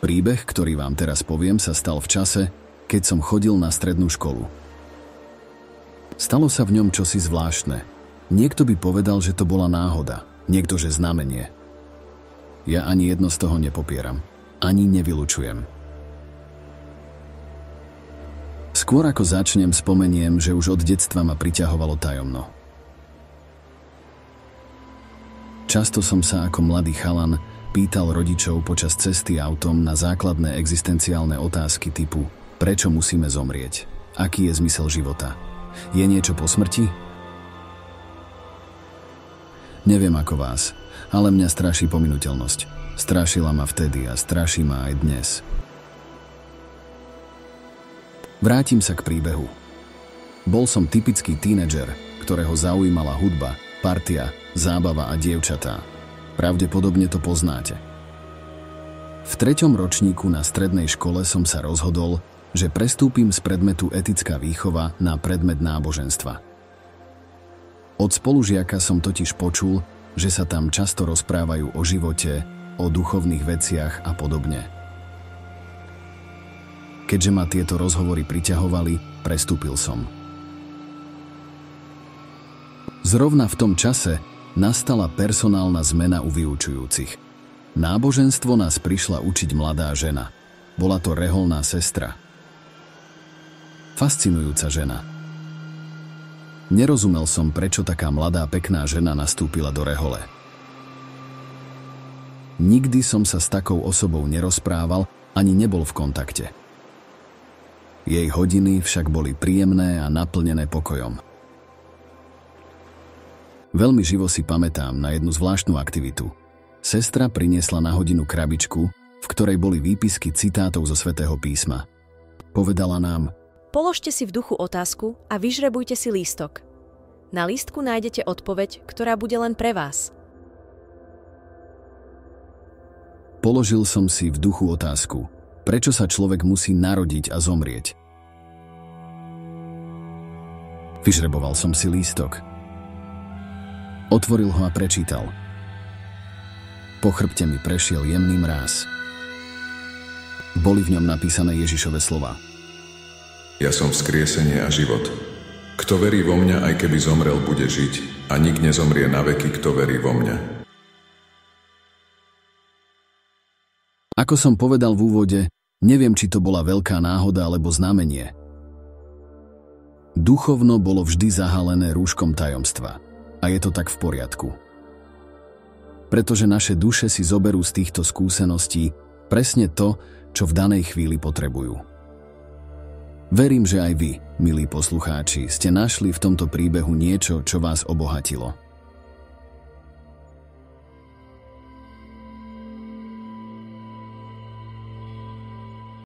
Príbeh, ktorý vám teraz poviem, sa stal v čase, keď som chodil na strednú školu. Stalo sa v ňom čosi zvláštne. Niekto by povedal, že to bola náhoda, niekto, že znamenie. Ja ani jedno z toho nepopieram, ani nevylučujem. Skôr ako začnem, spomeniem, že už od detstva ma priťahovalo tajomno. Často som sa ako mladý chalan pýtal rodičov počas cesty autom na základné existenciálne otázky typu: prečo musíme zomrieť? Aký je zmysel života? Je niečo po smrti? Neviem ako vás, ale mňa straší pominuteľnosť. Strašila ma vtedy a straší ma aj dnes. Vrátim sa k príbehu. Bol som typický tínedžer, ktorého zaujímala hudba, partia, zábava a dievčatá. Pravdepodobne to poznáte. V 3. ročníku na strednej škole som sa rozhodol, že prestúpim z predmetu etická výchova na predmet náboženstva. Od spolužiaka som totiž počul, že sa tam často rozprávajú o živote, o duchovných veciach a podobne. Keďže ma tieto rozhovory priťahovali, prestúpil som. Zrovna v tom čase nastala personálna zmena u vyučujúcich. Náboženstvo nás prišla učiť mladá žena. Bola to reholná sestra. Fascinujúca žena. Nerozumel som, prečo taká mladá pekná žena nastúpila do rehole. Nikdy som sa s takou osobou nerozprával, ani nebol v kontakte. Jej hodiny však boli príjemné a naplnené pokojom. Veľmi živo si pamätám na jednu zvláštnu aktivitu. Sestra priniesla na hodinu krabičku, v ktorej boli výpisky citátov zo Svätého písma. Povedala nám: položte si v duchu otázku a vyžrebujte si lístok. Na lístku nájdete odpoveď, ktorá bude len pre vás. Položil som si v duchu otázku: prečo sa človek musí narodiť a zomrieť? Vyžreboval som si lístok. Otvoril ho a prečítal. Po chrbte mi prešiel jemný mráz. Boli v ňom napísané Ježišove slova. Ja som vzkriesenie a život. Kto verí vo mňa, aj keby zomrel, bude žiť, a nik nezomrie na veky, kto verí vo mňa. Ako som povedal v úvode, neviem, či to bola veľká náhoda alebo znamenie. Duchovno bolo vždy zahalené rúškom tajomstva. A je to tak v poriadku. Pretože naše duše si zoberú z týchto skúseností presne to, čo v danej chvíli potrebujú. Verím, že aj vy, milí poslucháči, ste našli v tomto príbehu niečo, čo vás obohatilo.